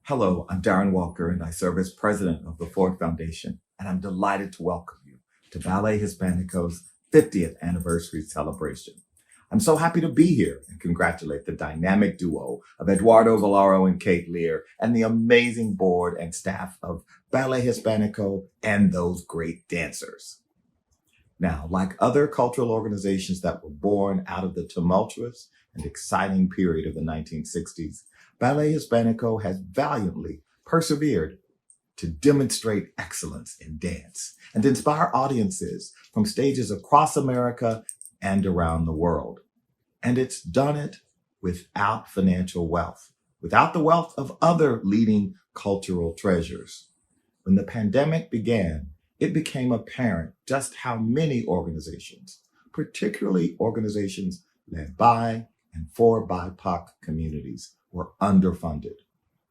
Hello, I'm Darren Walker, and I serve as president of the Ford Foundation, and I'm delighted to welcome you to Ballet Hispanico's 50th anniversary celebration. I'm so happy to be here and congratulate the dynamic duo of Eduardo Valaro and Kate Lear and the amazing board and staff of Ballet Hispanico and those great dancers. Now, like other cultural organizations that were born out of the tumultuous and exciting period of the 1960s, Ballet Hispanico has valiantly persevered to demonstrate excellence in dance and inspire audiences from stages across America and around the world. And it's done it without financial wealth, without the wealth of other leading cultural treasures. When the pandemic began, it became apparent just how many organizations, particularly organizations led by and for BIPOC communities, were underfunded.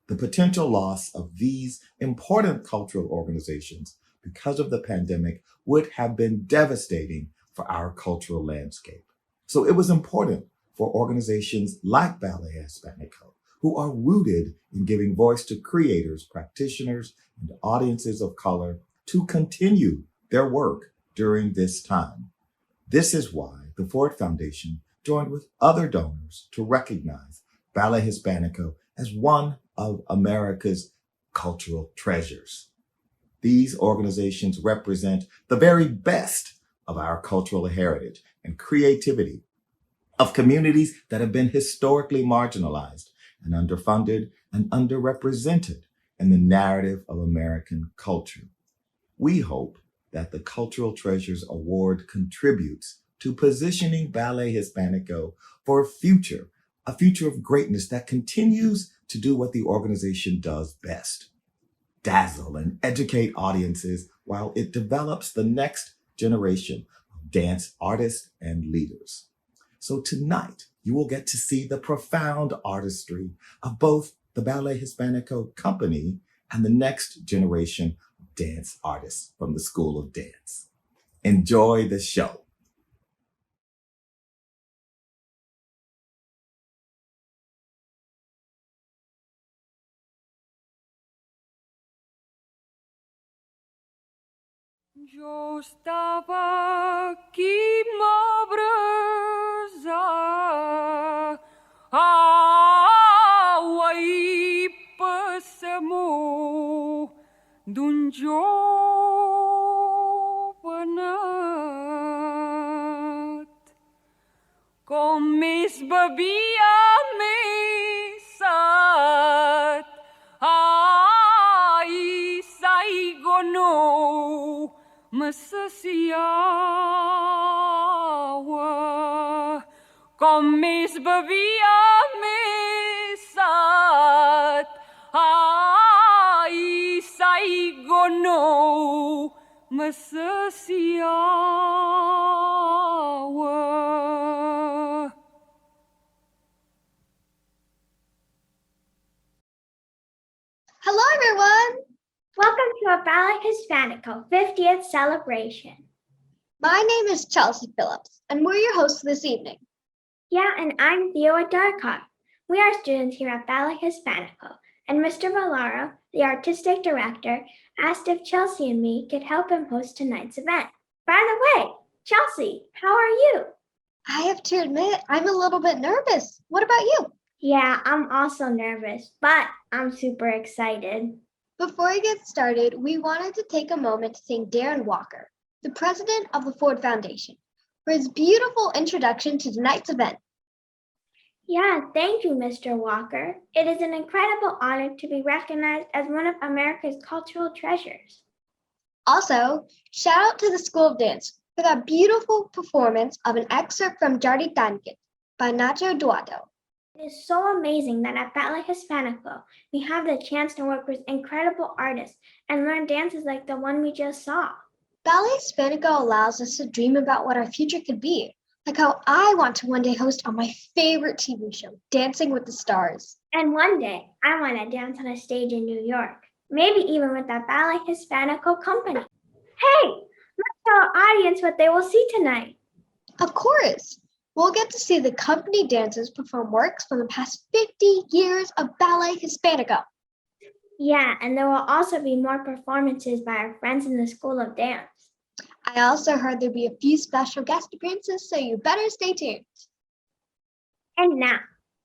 The potential loss of these important cultural organizations because of the pandemic would have been devastating for our cultural landscape. So it was important for organizations like Ballet Hispanico, who are rooted in giving voice to creators, practitioners, and audiences of color, to continue their work during this time. This is why the Ford Foundation joined with other donors to recognize Ballet Hispanico as one of America's cultural treasures. These organizations represent the very best of our cultural heritage and creativity of communities that have been historically marginalized and underfunded and underrepresented in the narrative of American culture. We hope that the Cultural Treasures Award contributes to positioning Ballet Hispanico for a future of greatness that continues to do what the organization does best: dazzle and educate audiences while it develops the next generation of dance artists and leaders. So tonight, you will get to see the profound artistry of both the Ballet Hispanico company and the next generation of dance artists from the School of Dance. Enjoy the show. Eu estava aqui uma brasa, aí passamos de jovenat, com més bebia més sat, ai, saigonou, m'assaciava, com més bevia més sat, ai, saigonou, m'assaciava. Hello, everyone. Welcome to our Ballet Hispanico 50th celebration. My name is Chelsea Phillips, and we're your hosts this evening. Yeah, and I'm Theo Darkot. We are students here at Ballet Hispanico, and Mr. Valaro, the artistic director, asked if Chelsea and me could help him host tonight's event. By the way, Chelsea, how are you? I have to admit, I'm a little bit nervous. What about you? Yeah, I'm also nervous, but I'm super excited. Before we get started, we wanted to take a moment to thank Darren Walker, the president of the Ford Foundation, for his beautiful introduction to tonight's event. Yeah, thank you, Mr. Walker. It is an incredible honor to be recognized as one of America's cultural treasures. Also, shout out to the School of Dance for that beautiful performance of an excerpt from Jardi Tanquet by Nacho Duato. It is so amazing that at Ballet Hispanico, we have the chance to work with incredible artists and learn dances like the one we just saw. Ballet Hispanico allows us to dream about what our future could be, like how I want to one day host on my favorite TV show, Dancing with the Stars. And one day, I want to dance on a stage in New York, maybe even with that Ballet Hispanico company. Hey, let's tell our audience what they will see tonight. Of course. We'll get to see the company dancers perform works from the past 50 years of Ballet Hispanico. Yeah, and there will also be more performances by our friends in the School of Dance. I also heard there'll be a few special guest appearances, so you better stay tuned. And now,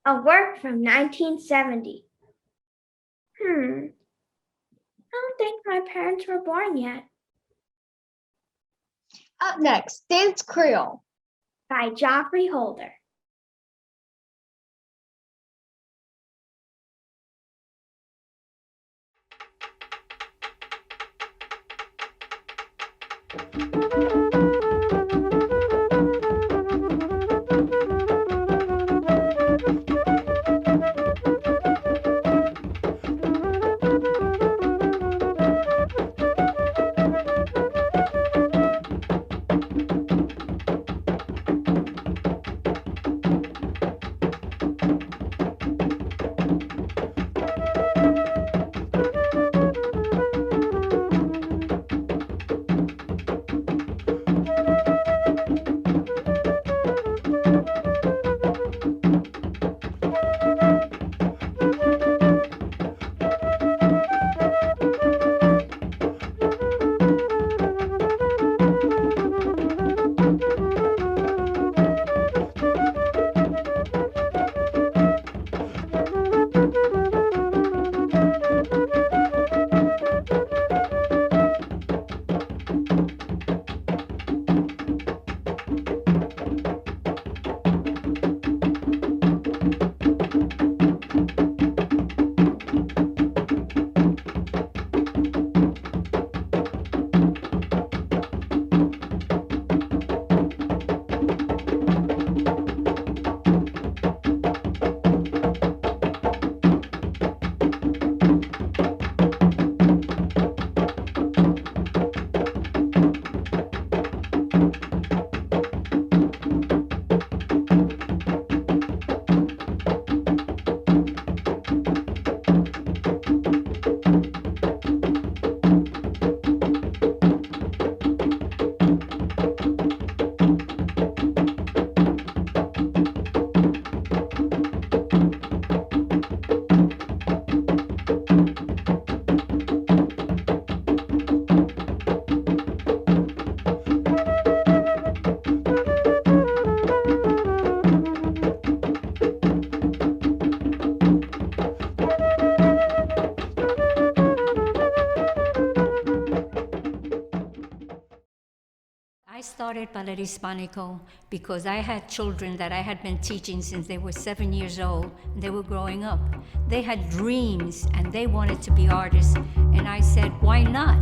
a work from 1970. I don't think my parents were born yet. Up next, Dance Creole by Joffrey Holder. I started Ballet Hispanico because I had children that I had been teaching since they were 7 years old. And they were growing up. They had dreams and they wanted to be artists. And I said, why not?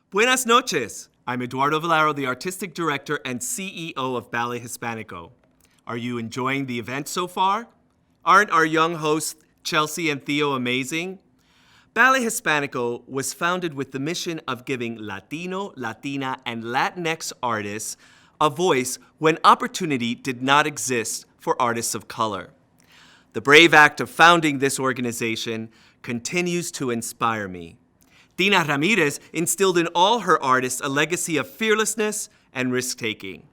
Buenas noches. I'm Eduardo Valero, the Artistic Director and CEO of Ballet Hispanico. Are you enjoying the event so far? Aren't our young hosts, Chelsea and Theo, amazing? Ballet Hispanico was founded with the mission of giving Latino, Latina, and Latinx artists a voice when opportunity did not exist for artists of color. The brave act of founding this organization continues to inspire me. Tina Ramirez instilled in all her artists a legacy of fearlessness and risk-taking.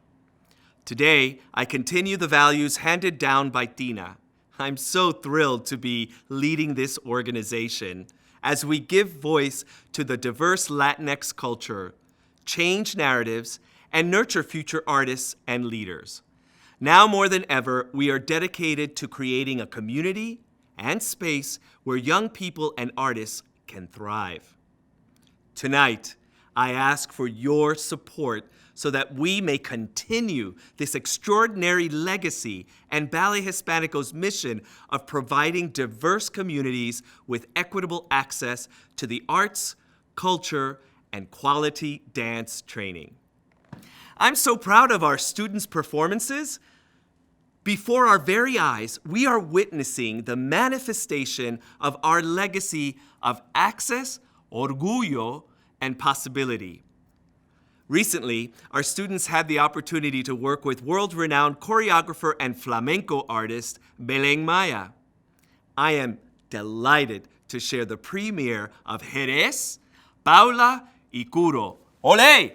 Today, I continue the values handed down by Tina. I'm so thrilled to be leading this organization as we give voice to the diverse Latinx culture, change narratives, and nurture future artists and leaders. Now more than ever, we are dedicated to creating a community and space where young people and artists can thrive. Tonight, I ask for your support so that we may continue this extraordinary legacy and Ballet Hispanico's mission of providing diverse communities with equitable access to the arts, culture, and quality dance training. I'm so proud of our students' performances. Before our very eyes, we are witnessing the manifestation of our legacy of access, orgullo, and possibility. Recently, our students had the opportunity to work with world-renowned choreographer and flamenco artist Belén Maya. I am delighted to share the premiere of Jerez, Paula y Curo. Olé!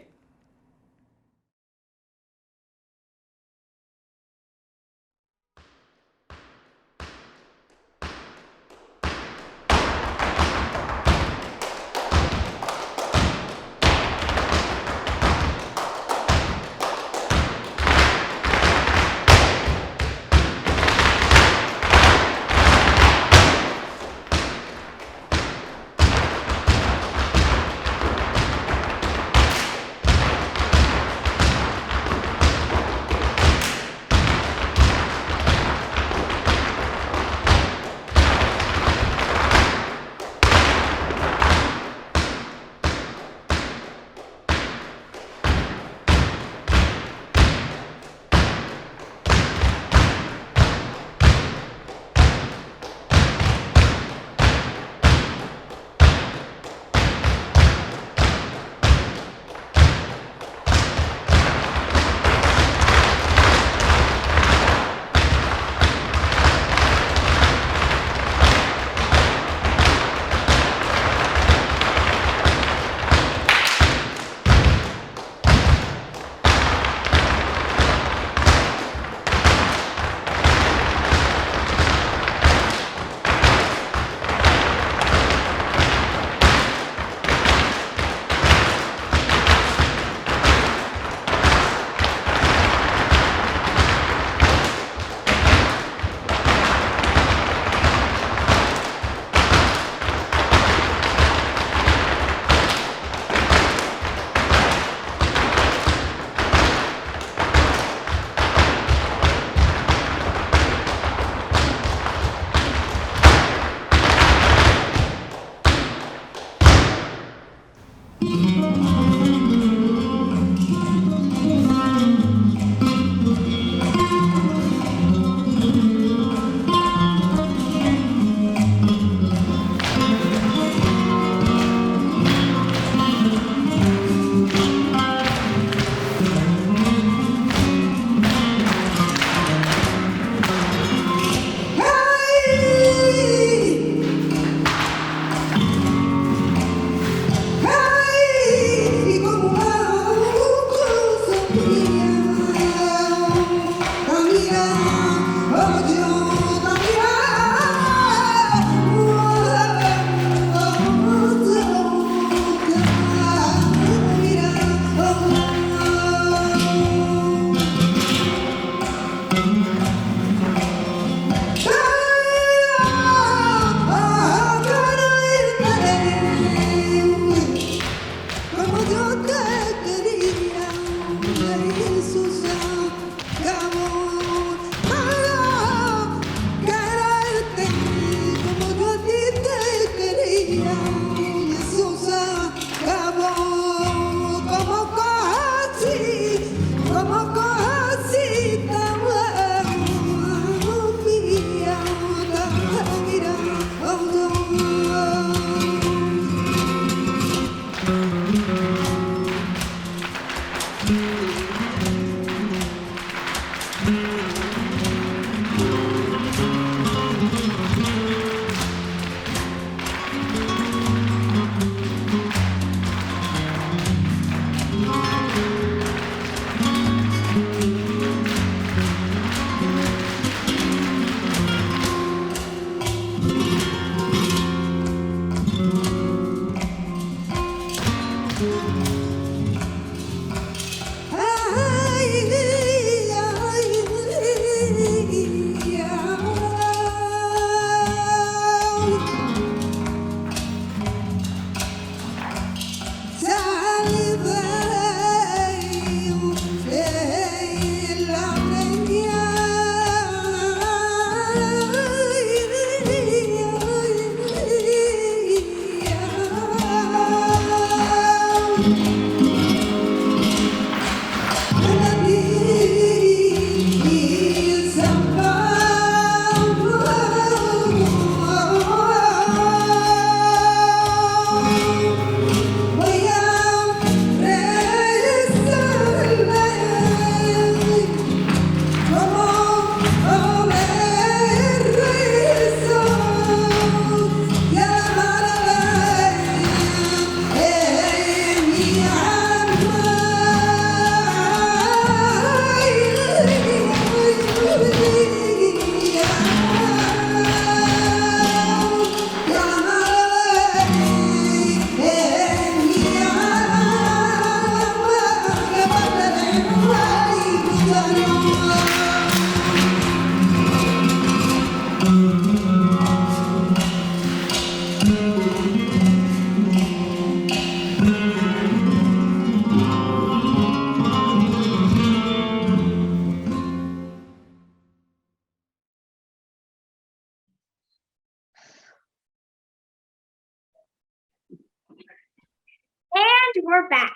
we're back.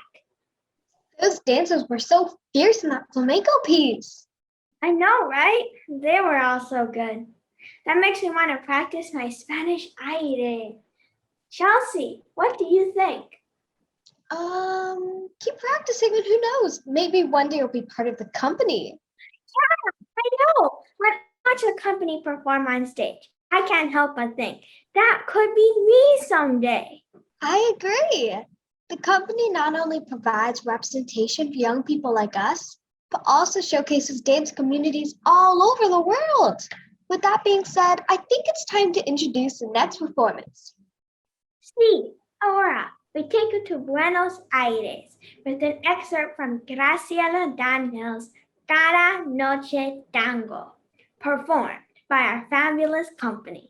Those dancers were so fierce in that flamenco piece. I know, right? They were all so good. That makes me want to practice my Spanish aire. Chelsea, what do you think? Keep practicing and who knows, maybe one day you'll be part of the company. Yeah, I know. When I watch a company perform on stage, I can't help but think, that could be me someday. I agree. The company not only provides representation for young people like us, but also showcases dance communities all over the world. With that being said, I think it's time to introduce the next performance. Sí, ahora we take you to Buenos Aires with an excerpt from Graciela Daniel's Cada Noche Tango, performed by our fabulous company.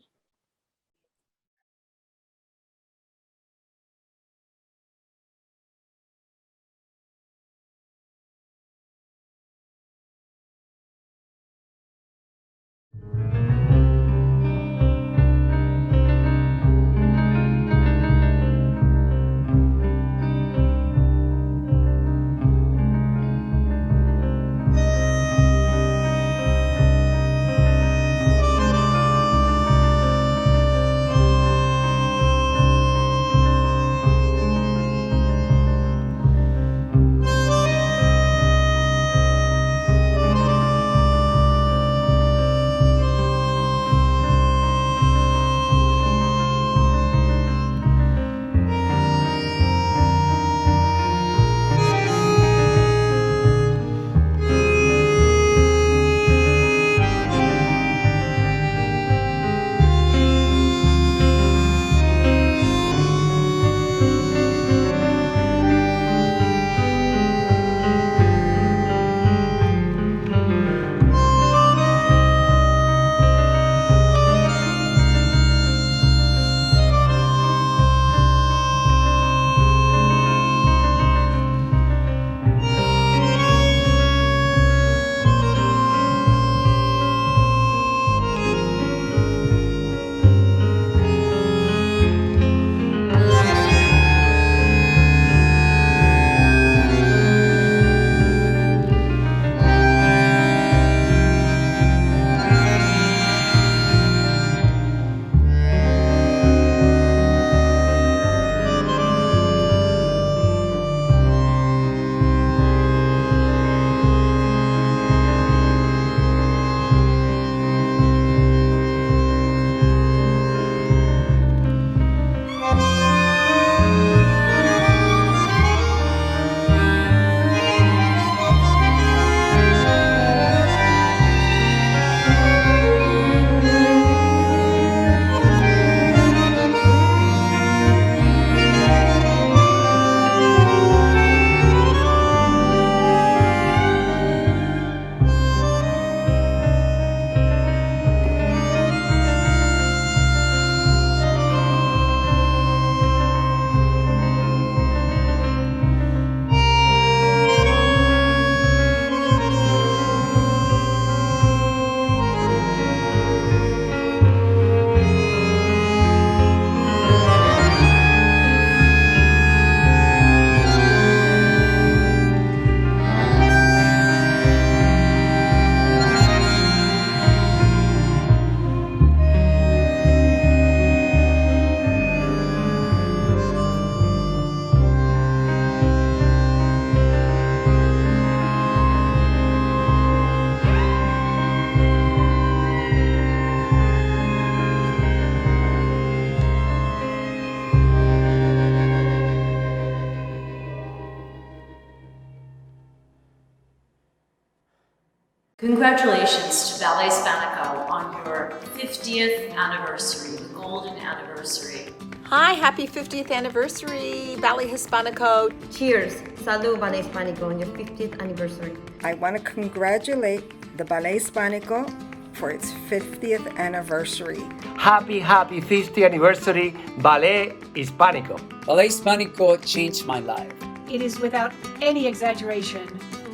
Congratulations to Ballet Spanico on your 50th anniversary, the golden anniversary. Hi, happy 50th anniversary, Ballet Hispanico. Cheers! Salud Ballet Hispanico on your 50th anniversary. I want to congratulate the Ballet Hispanico for its 50th anniversary. Happy 50th anniversary, Ballet Hispanico. Ballet Hispanico changed my life. It is without any exaggeration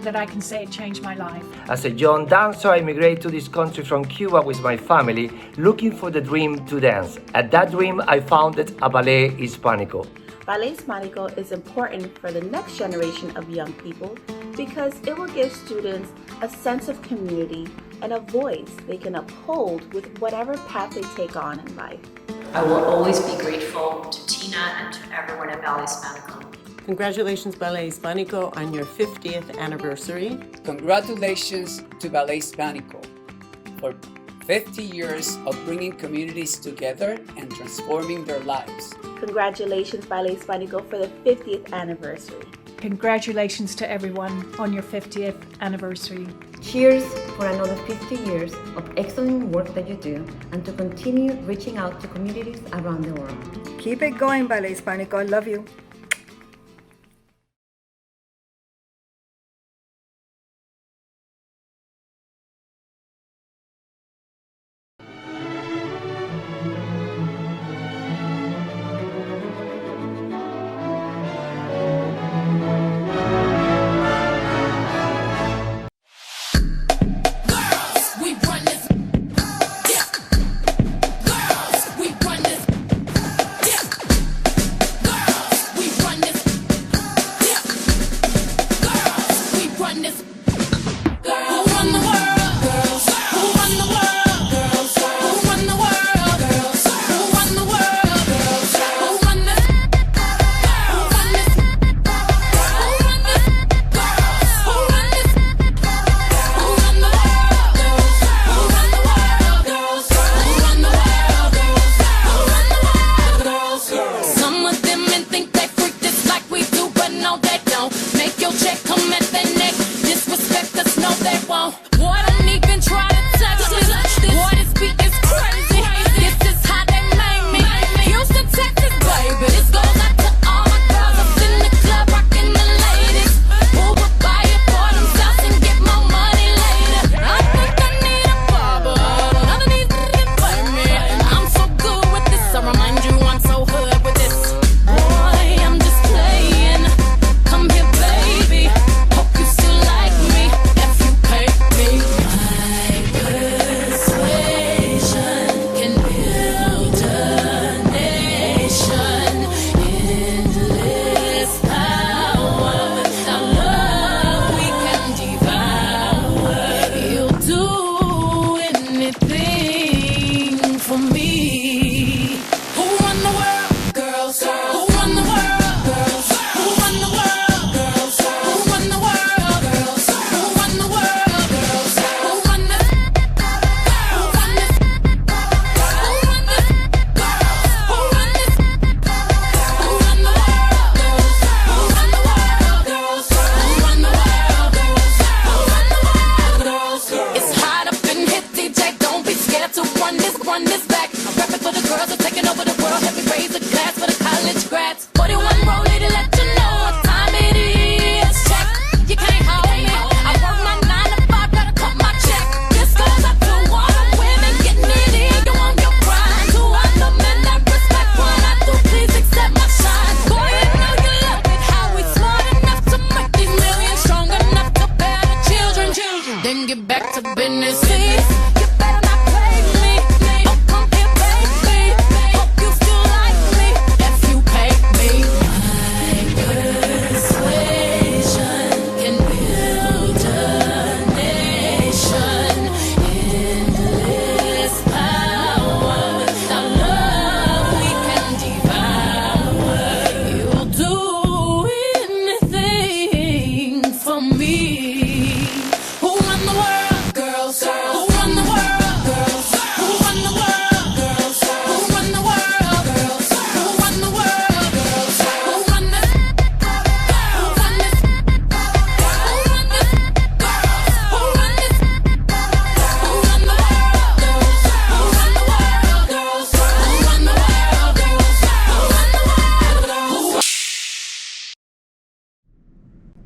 that I can say it changed my life. As a young dancer, I immigrated to this country from Cuba with my family, looking for the dream to dance. At that dream, I founded a Ballet Hispanico. Ballet Hispanico is important for the next generation of young people because it will give students a sense of community and a voice they can uphold with whatever path they take on in life. I will always be grateful to Tina and to everyone at Ballet Hispanico. Congratulations, Ballet Hispanico, on your 50th anniversary. Congratulations to Ballet Hispanico for 50 years of bringing communities together and transforming their lives. Congratulations, Ballet Hispanico, for the 50th anniversary. Congratulations to everyone on your 50th anniversary. Cheers for another 50 years of excellent work that you do and to continue reaching out to communities around the world. Keep it going, Ballet Hispanico. I love you.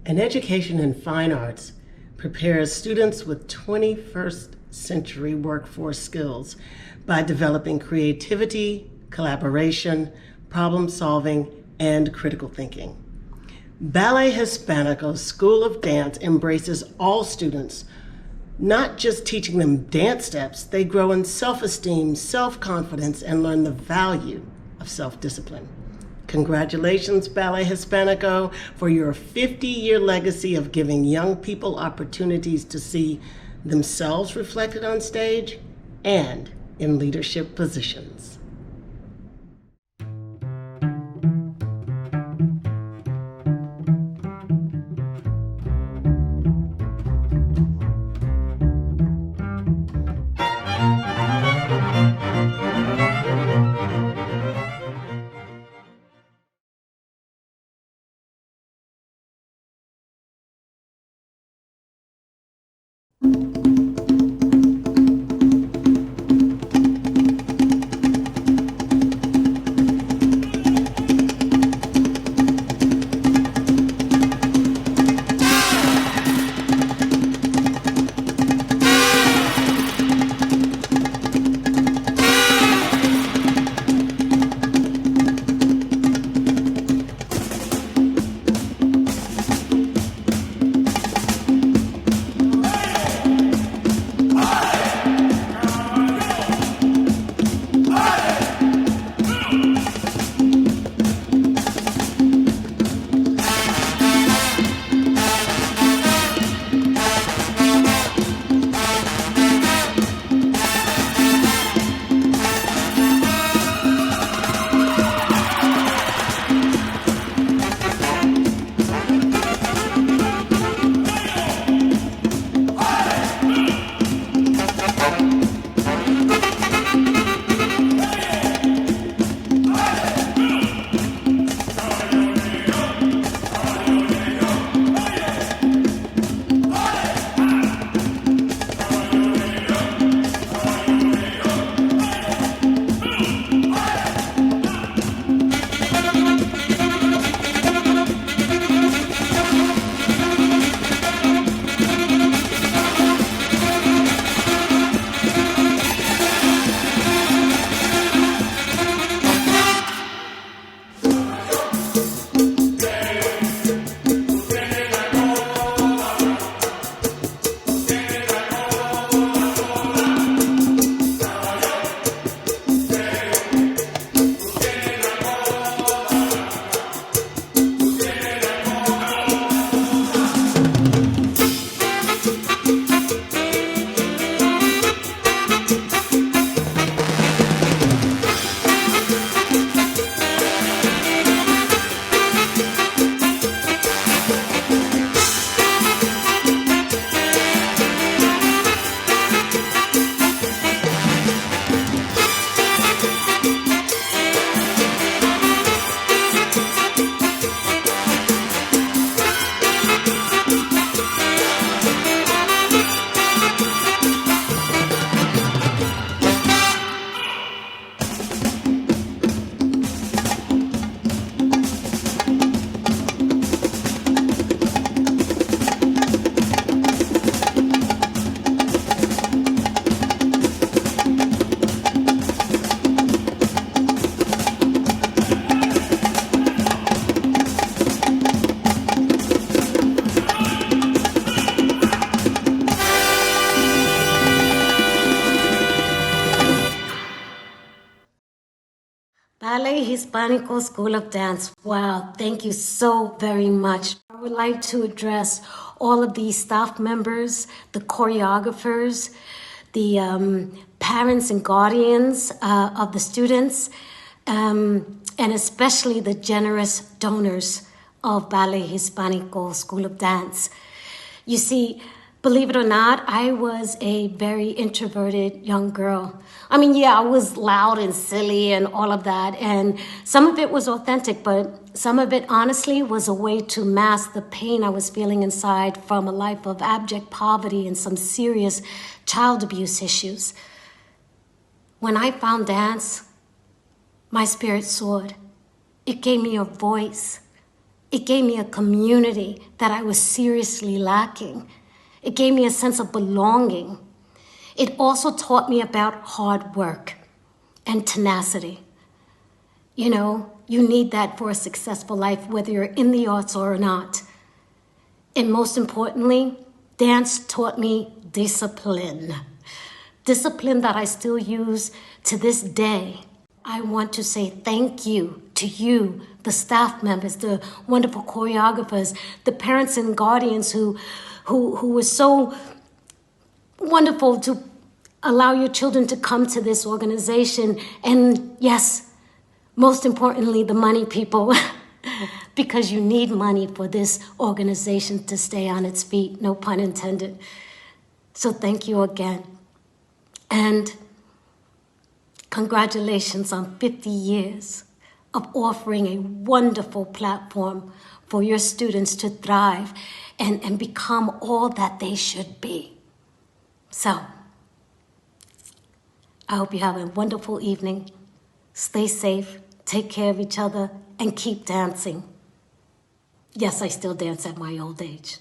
An education in fine arts prepares students with 21st century workforce skills by developing creativity, collaboration, problem solving, and critical thinking. Ballet Hispanico's School of Dance embraces all students, not just teaching them dance steps. They grow in self-esteem, self-confidence, and learn the value of self-discipline. Congratulations, Ballet Hispanico, for your 50-year legacy of giving young people opportunities to see themselves reflected on stage and in leadership positions. Ballet Hispanico School of Dance. Wow, thank you so very much. I would like to address all of the staff members, the choreographers, the parents and guardians of the students, and especially the generous donors of Ballet Hispanico School of Dance. You see, believe it or not, I was a very introverted young girl. I mean, yeah, I was loud and silly and all of that, and some of it was authentic, but some of it honestly was a way to mask the pain I was feeling inside from a life of abject poverty and some serious child abuse issues. When I found dance, my spirit soared. It gave me a voice. It gave me a community that I was seriously lacking. It gave me a sense of belonging. It also taught me about hard work and tenacity. You know, you need that for a successful life, whether you're in the arts or not. And most importantly, dance taught me discipline. Discipline that I still use to this day. I want to say thank you to you, the staff members, the wonderful choreographers, the parents and guardians who were so wonderful to allow your children to come to this organization. And yes, most importantly, the money people, because you need money for this organization to stay on its feet, no pun intended. So thank you again. And congratulations on 50 years of offering a wonderful platform for your students to thrive and become all that they should be. So, I hope you have a wonderful evening. Stay safe, take care of each other, and keep dancing. Yes, I still dance at my old age.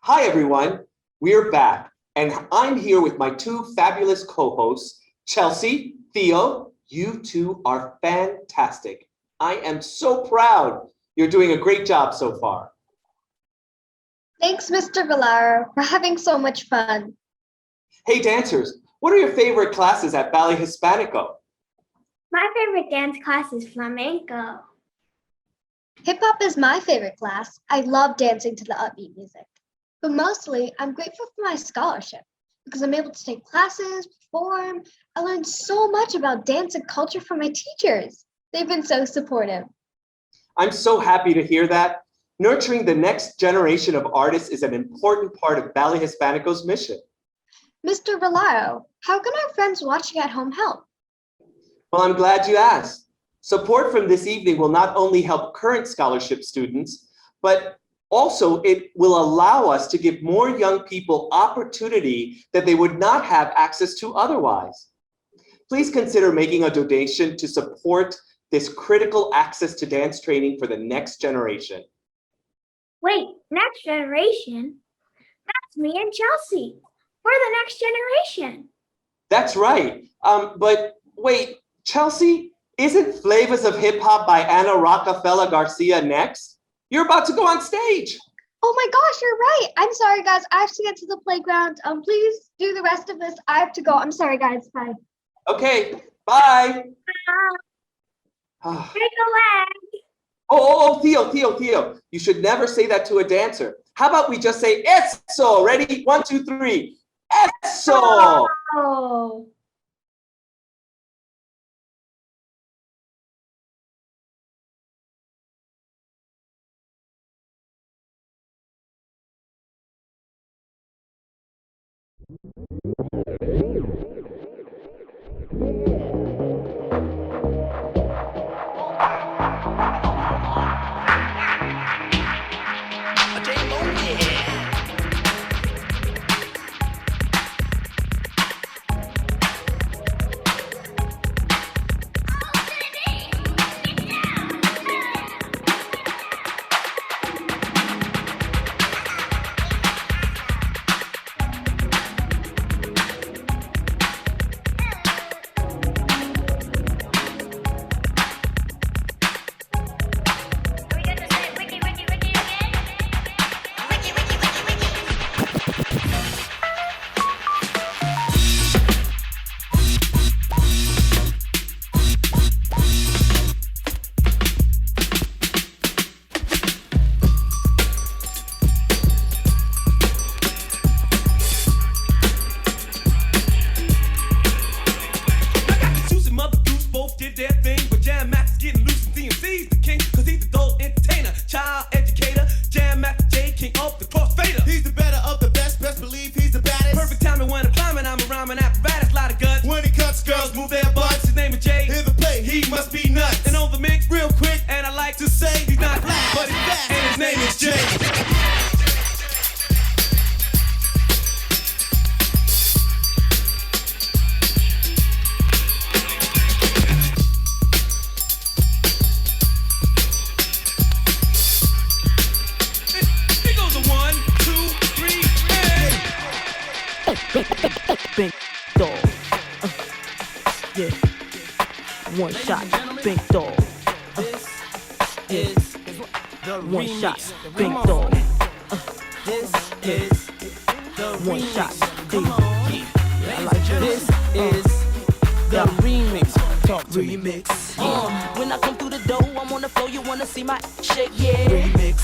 Hi, everyone. We're back, and I'm here with my two fabulous co-hosts, Chelsea, Theo. You two are fantastic. I am so proud. You're doing a great job so far. Thanks, Mr. Villar. We're having so much fun. Hey, dancers, what are your favorite classes at Ballet Hispanico? My favorite dance class is flamenco. Hip hop is my favorite class. I love dancing to the upbeat music. But mostly, I'm grateful for my scholarship because I'm able to take classes, perform. I learned so much about dance and culture from my teachers. They've been so supportive. I'm so happy to hear that. Nurturing the next generation of artists is an important part of Ballet Hispanico's mission. Mr. Villaro, how can our friends watching at home help? Well, I'm glad you asked. Support from this evening will not only help current scholarship students, but also it will allow us to give more young people opportunity that they would not have access to otherwise. Please consider making a donation to support this critical access to dance training for the next generation. Wait, next generation? That's me and Chelsea. We're the next generation. That's right. But wait, Chelsea, isn't Flavors of Hip Hop by Ana Rockefeller Garcia next? You're about to go on stage. Oh my gosh, you're right. I'm sorry, guys. I have to get to the playground. Please do the rest of this. I have to go. I'm sorry, guys. Bye. Okay, bye. Take a leg. Oh, Theo. You should never say that to a dancer. How about we just say eso? Ready? 1, 2, 3. Eso! Oh. Big dog. Yeah. One shot, big dog. Yeah. One shot, big dog. This is the one remix. shot, big Come on. I like This is the remix. Remix. When I come through the door, I'm on the floor, you wanna see my shake, yeah. Remix.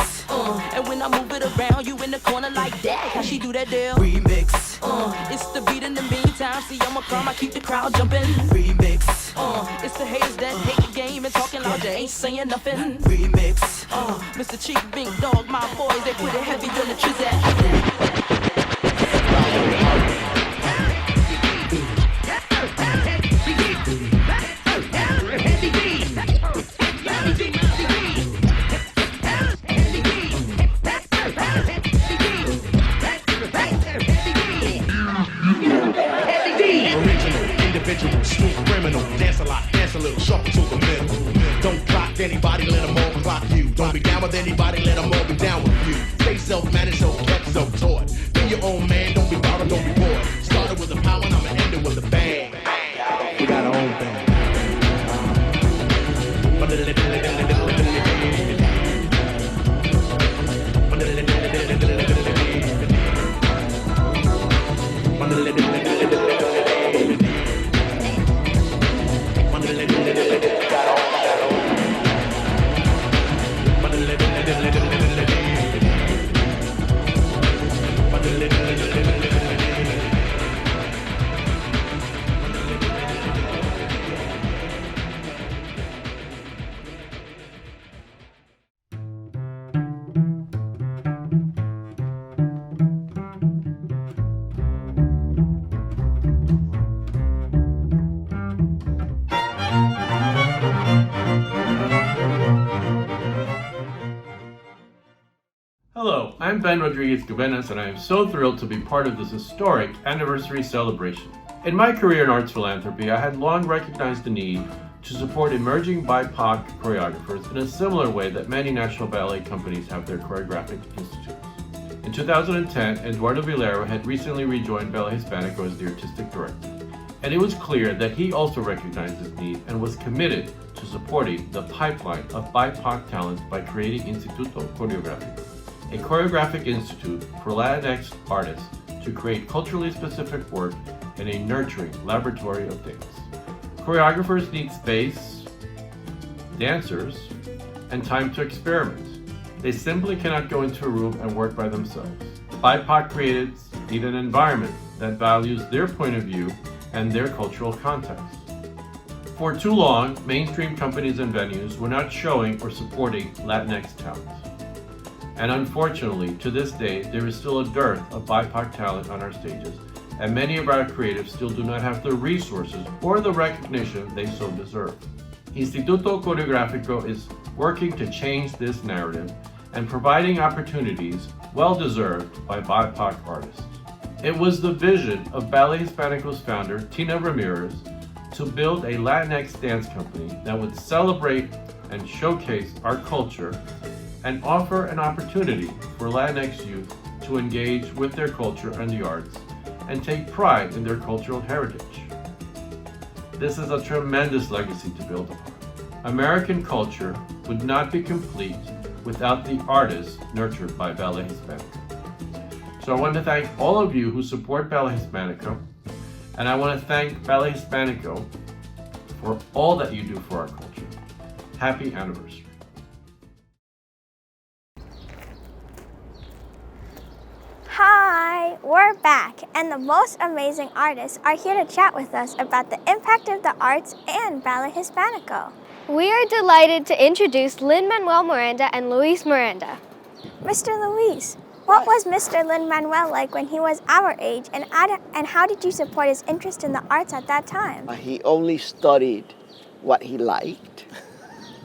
And when I move it around, you in the corner like that. How she do that deal? Remix. It's the beat in the meantime. See, I'm a calm, I keep the crowd jumping. Remix. It's the haters that hate the game and talking loud, they ain't saying nothing. Remix. Mr. Chief, Big Dog, my boys, they put it heavy than the Trizette. Street criminal, dance a lot, dance a little, shuffle to the middle. Don't clock anybody, let them all clock you. Don't be down with anybody, let them all be down with you. Stay self-managed, self-kept, self-taught. Be your own man, don't be bothered, don't be bored. Started with a power and I'ma end it with a bang. We got our own bang. Hello, I'm Ben Rodriguez Gubenas, and I am so thrilled to be part of this historic anniversary celebration. In my career in arts philanthropy, I had long recognized the need to support emerging BIPOC choreographers in a similar way that many national ballet companies have their choreographic institutes. In 2010, Eduardo Vilero had recently rejoined Ballet Hispanico as the artistic director, and it was clear that he also recognized this need and was committed to supporting the pipeline of BIPOC talent by creating Instituto Coreográfico, a choreographic institute for Latinx artists to create culturally specific work in a nurturing laboratory of dance. Choreographers need space, dancers, and time to experiment. They simply cannot go into a room and work by themselves. BIPOC creatives need an environment that values their point of view and their cultural context. For too long, mainstream companies and venues were not showing or supporting Latinx talent. And unfortunately, to this day, there is still a dearth of BIPOC talent on our stages, and many of our creatives still do not have the resources or the recognition they so deserve. Instituto Coreográfico is working to change this narrative and providing opportunities well-deserved by BIPOC artists. It was the vision of Ballet Hispanico's founder, Tina Ramirez, to build a Latinx dance company that would celebrate and showcase our culture and offer an opportunity for Latinx youth to engage with their culture and the arts and take pride in their cultural heritage. This is a tremendous legacy to build upon. American culture would not be complete without the artists nurtured by Ballet Hispanico. So I want to thank all of you who support Ballet Hispanico, and I want to thank Ballet Hispanico for all that you do for our culture. Happy anniversary. Hi, we're back, and the most amazing artists are here to chat with us about the impact of the arts and Ballet Hispanico. We are delighted to introduce Lin-Manuel Miranda and Luis Miranda. Mr. Luis, what was Mr. Lin-Manuel like when he was our age, and how did you support his interest in the arts at that time? He only studied what he liked,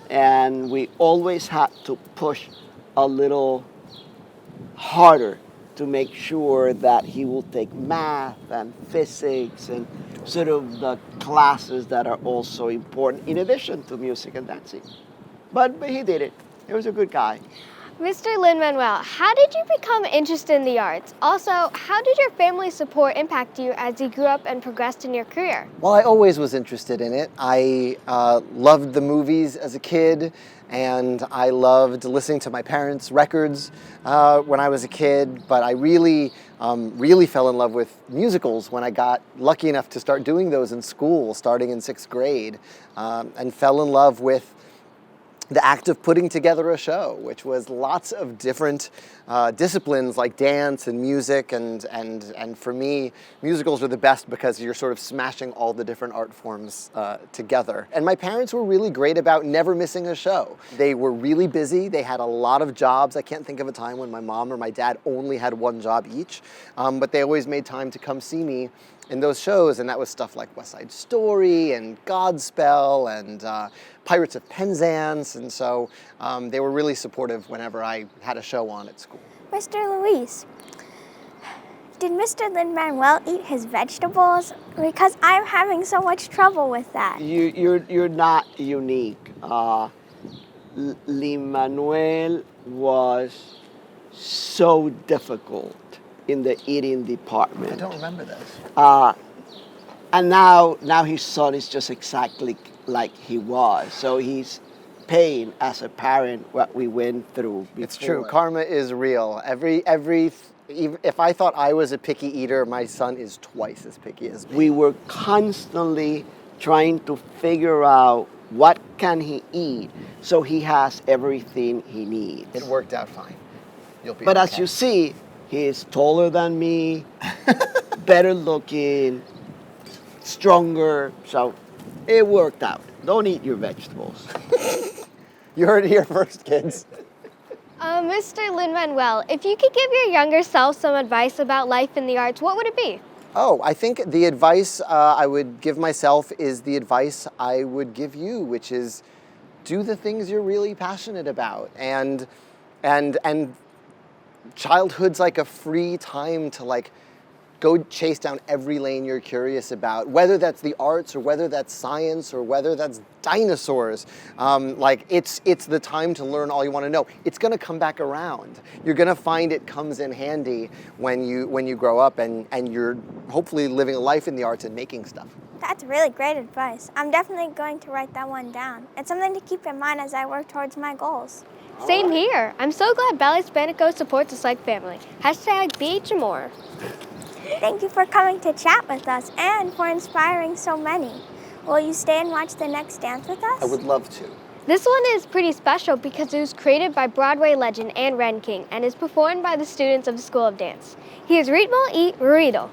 and we always had to push a little harder to make sure that he will take math and physics and sort of the classes that are also important in addition to music and dancing. But he did it. He was a good guy. Mr. Lin-Manuel, how did you become interested in the arts? Also, how did your family support impact you as you grew up and progressed in your career? Well, I always was interested in it. I loved the movies as a kid, and I loved listening to my parents' records when I was a kid, but I really really fell in love with musicals when I got lucky enough to start doing those in school, starting in 6th grade, and fell in love with the act of putting together a show, which was lots of different disciplines like dance and music, and for me, musicals are the best because you're sort of smashing all the different art forms together. And my parents were really great about never missing a show. They were really busy, they had a lot of jobs. I can't think of a time when my mom or my dad only had one job each, but they always made time to come see me in those shows, and that was stuff like West Side Story and Godspell and Pirates of Penzance, and so they were really supportive whenever I had a show on at school. Mr. Luis, did Mr. Lin-Manuel eat his vegetables? Because I'm having so much trouble with that. You're not unique. Lin-Manuel was so difficult in the eating department. I don't remember this. And now his son is just exactly like he was. So he's paying as a parent what we went through before. It's true. Karma is real. If I thought I was a picky eater, my son is twice as picky as me. We were constantly trying to figure out what can he eat so he has everything he needs. It worked out fine. You'll be But okay. as you see, he's taller than me, better looking, stronger, so it worked out. Don't eat your vegetables. You heard it here first, kids. Mr. Lin-Manuel, if you could give your younger self some advice about life in the arts, what would it be? Oh, I think the advice I would give myself is the advice I would give you, which is do the things you're really passionate about. And childhood's like a free time to like go chase down every lane you're curious about, whether that's the arts or whether that's science or whether that's dinosaurs. Like it's the time to learn all you want to know. It's going to come back around. You're going to find it comes in handy when you grow up and you're hopefully living a life in the arts and making stuff. That's really great advice. I'm definitely going to write that one down. It's something to keep in mind as I work towards my goals. Same here. I'm so glad Ballet Hispanico supports the Psych family. #BHMore. Thank you for coming to chat with us and for inspiring so many. Will you stay and watch the next dance with us? I would love to. This one is pretty special because it was created by Broadway legend Anne Renking and is performed by the students of the School of Dance. Here's Ritmo y Ruido.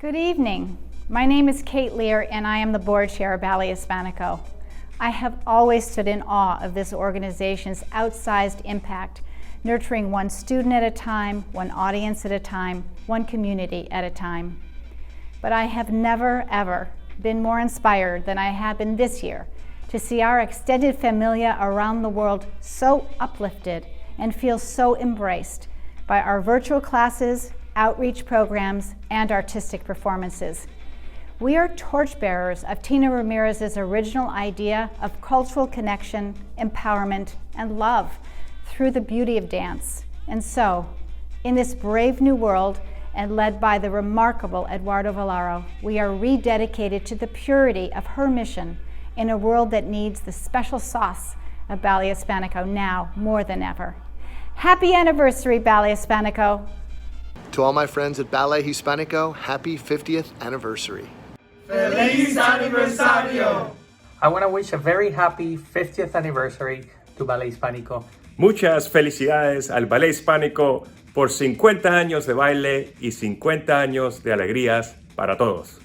Good evening. My name is Kate Lear and I am the board chair of Ballet Hispanico. I have always stood in awe of this organization's outsized impact, nurturing one student at a time, one audience at a time, one community at a time. But I have never, ever been more inspired than I have been this year to see our extended familia around the world so uplifted and feel so embraced by our virtual classes, outreach programs, and artistic performances. We are torchbearers of Tina Ramirez's original idea of cultural connection, empowerment, and love through the beauty of dance. And so, in this brave new world, and led by the remarkable Eduardo Vallaro, we are rededicated to the purity of her mission in a world that needs the special sauce of Ballet Hispanico now more than ever. Happy anniversary, Ballet Hispanico. To all my friends at Ballet Hispanico, happy 50th anniversary. Feliz aniversario! I want to wish a very happy 50th anniversary to Ballet Hispanico. Muchas felicidades al Ballet Hispánico por 50 años de baile y 50 años de alegrías para todos.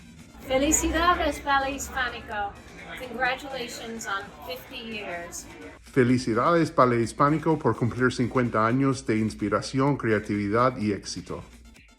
Felicidades, Ballet Hispanico. Congratulations on 50 years. Felicidades Ballet Hispánico por cumplir 50 años de inspiración, creatividad y éxito.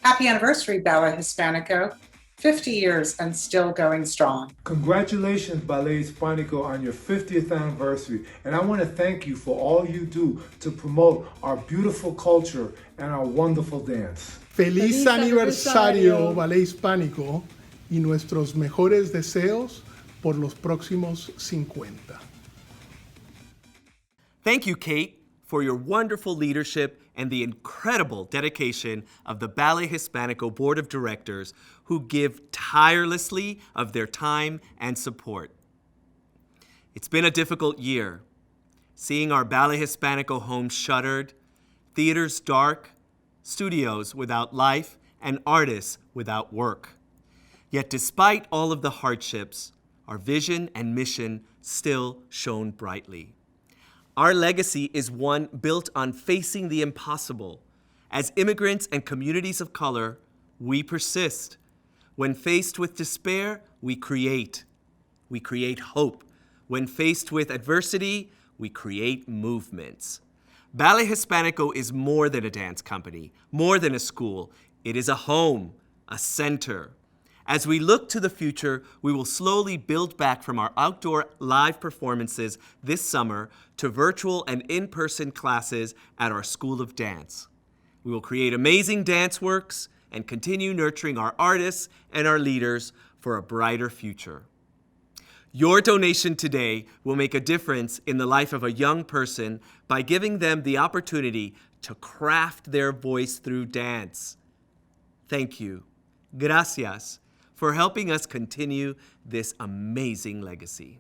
Happy anniversary, Ballet Hispanico. 50 years and still going strong. Congratulations, Ballet Hispanico, on your 50th anniversary. And I want to thank you for all you do to promote our beautiful culture and our wonderful dance. Feliz aniversario, Ballet Hispánico, y nuestros mejores deseos por los próximos 50. Thank you, Kate, for your wonderful leadership and the incredible dedication of the Ballet Hispanico Board of Directors, who give tirelessly of their time and support. It's been a difficult year, seeing our Ballet Hispanico home shuttered, theaters dark, studios without life, and artists without work. Yet despite all of the hardships, our vision and mission still shone brightly. Our legacy is one built on facing the impossible. As immigrants and communities of color, we persist. When faced with despair, we create. We create hope. When faced with adversity, we create movements. Ballet Hispanico is more than a dance company, more than a school. It is a home, a center. As we look to the future, we will slowly build back from our outdoor live performances this summer to virtual and in-person classes at our School of Dance. We will create amazing dance works and continue nurturing our artists and our leaders for a brighter future. Your donation today will make a difference in the life of a young person by giving them the opportunity to craft their voice through dance. Thank you. Gracias for helping us continue this amazing legacy.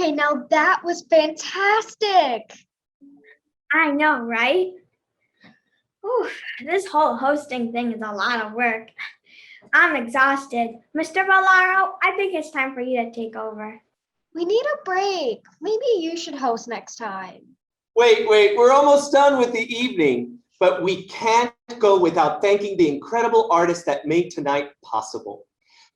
Okay, now that was fantastic. I know, right? Oof, this whole hosting thing is a lot of work. I'm exhausted. Mr. Valaro, I think it's time for you to take over. We need a break. Maybe you should host next time. Wait, we're almost done with the evening, but we can't go without thanking the incredible artists that made tonight possible.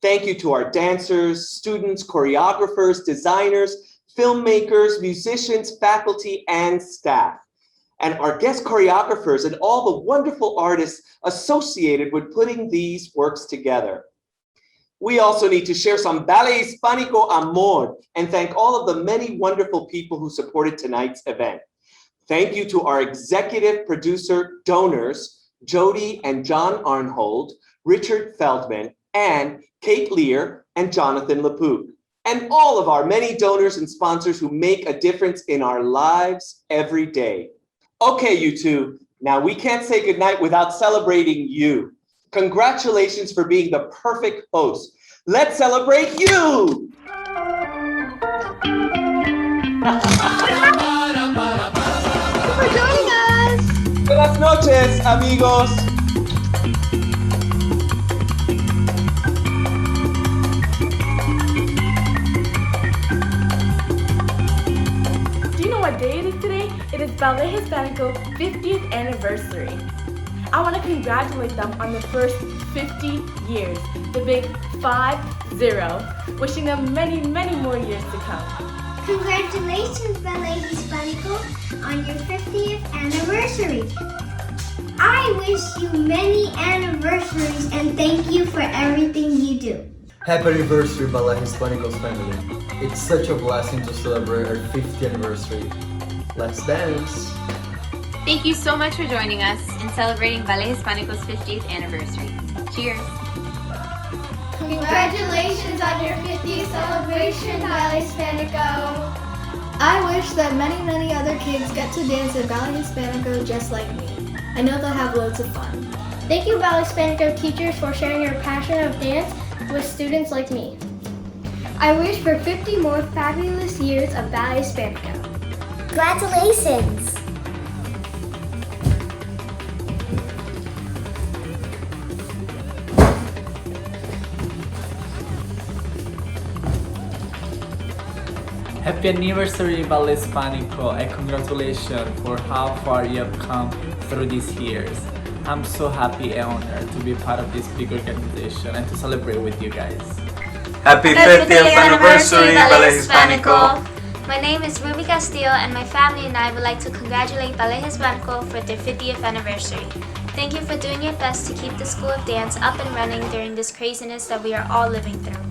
Thank you to our dancers, students, choreographers, designers, filmmakers, musicians, faculty, and staff, and our guest choreographers and all the wonderful artists associated with putting these works together. We also need to share some Ballet Hispanico amor and thank all of the many wonderful people who supported tonight's event. Thank you to our executive producer donors, Jody and John Arnhold, Richard Feldman, and Kate Lear and Jonathan Lapook, and all of our many donors and sponsors who make a difference in our lives every day. Okay, you two, now we can't say goodnight without celebrating you. Congratulations for being the perfect host. Let's celebrate you! For joining us! Buenas noches, amigos! Do you know what day it is today? It is Ballet Hispanico 50th anniversary. I want to congratulate them on the first 50 years, the big 5-0, wishing them many, many more years to come. Congratulations, Ballet Hispanico, on your 50th anniversary. I wish you many anniversaries and thank you for everything you do. Happy anniversary, Ballet Hispanico's family. It's such a blessing to celebrate our 50th anniversary. Let's dance! Thank you so much for joining us in celebrating Ballet Hispanico's 50th anniversary. Cheers! Congratulations on your 50th celebration, Ballet Hispanico. I wish that many, many other kids get to dance at Ballet Hispanico just like me. I know they'll have loads of fun. Thank you, Ballet Hispanico teachers, for sharing your passion of dance with students like me. I wish for 50 more fabulous years of Ballet Hispanico. Congratulations! Happy anniversary, Ballet Hispanico, and congratulations for how far you have come through these years. I'm so happy and honored to be part of this big organization and to celebrate with you guys. Happy 50th anniversary, Ballet Hispanico! My name is Ruby Castillo, and my family and I would like to congratulate Ballet Hispanico for their 50th anniversary. Thank you for doing your best to keep the School of Dance up and running during this craziness that we are all living through.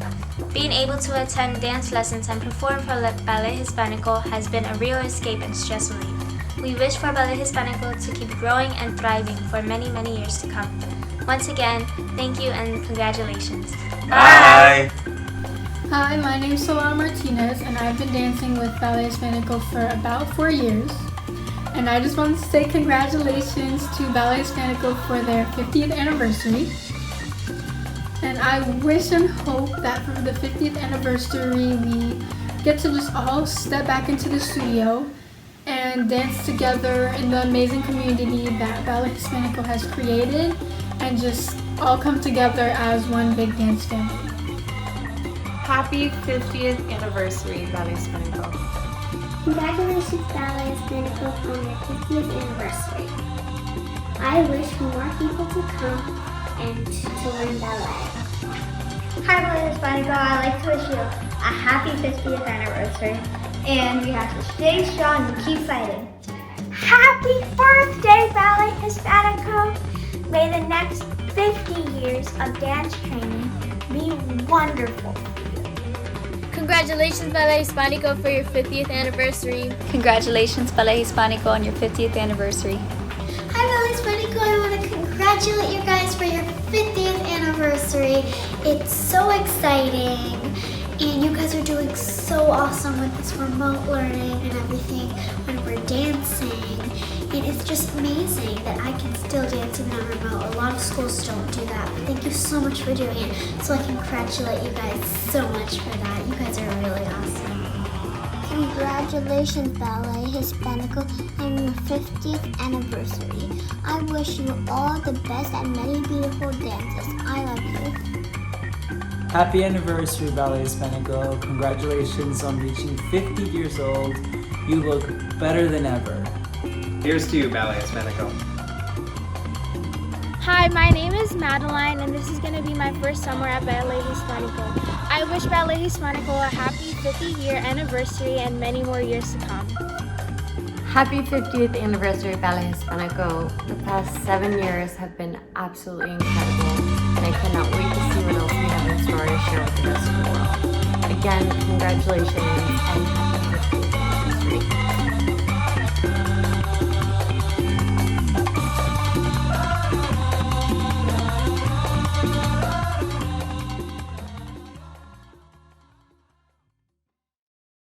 Being able to attend dance lessons and perform for Ballet Hispanico has been a real escape and stress relief. We wish for Ballet Hispanico to keep growing and thriving for many, many years to come. Once again, thank you and congratulations. Bye! Hi, my name is Solana Martinez, and I've been dancing with Ballet Hispanico for about 4 years. And I just want to say congratulations to Ballet Hispanico for their 50th anniversary. And I wish and hope that for the 50th anniversary we get to just all step back into the studio and dance together in the amazing community that Ballet Hispanico has created and just all come together as one big dance family. Happy 50th anniversary, Ballet Hispanico. Congratulations, Ballet Hispanico, on your 50th anniversary. I wish for more people to come and to learn ballet. Hi, Ballet Hispanico. I'd like to wish you a happy 50th anniversary, and you have to stay strong and keep fighting. Happy birthday, Ballet Hispanico! May the next 50 years of dance training be wonderful. Congratulations, Ballet Hispanico, for your 50th anniversary. Congratulations, Ballet Hispanico, on your 50th anniversary. Hi, Ballet Hispanico. I want to congratulate you guys for your 50th anniversary. It's so exciting, and you guys are doing so awesome with this remote learning and everything when we're dancing. And it's just amazing that I can still dance even on remote. A lot of schools don't do that, but thank you so much for doing it. So I congratulate you guys so much for that. You guys are really awesome. Congratulations, Ballet Hispanico, on your 50th anniversary. I wish you all the best and many beautiful dances. I love you. Happy anniversary, Ballet Hispanico. Congratulations on reaching 50 years old. You look better than ever. Here's to you, Ballet Hispanico. Hi, my name is Madeline, and this is going to be my first summer at Ballet Hispanico. I wish Ballet Hispanico a happy 50-year anniversary and many more years to come. Happy 50th anniversary, Ballet Hispanico. The past 7 years have been absolutely incredible, and I cannot wait to see what else we have in store to share with the rest of the world. Again, congratulations and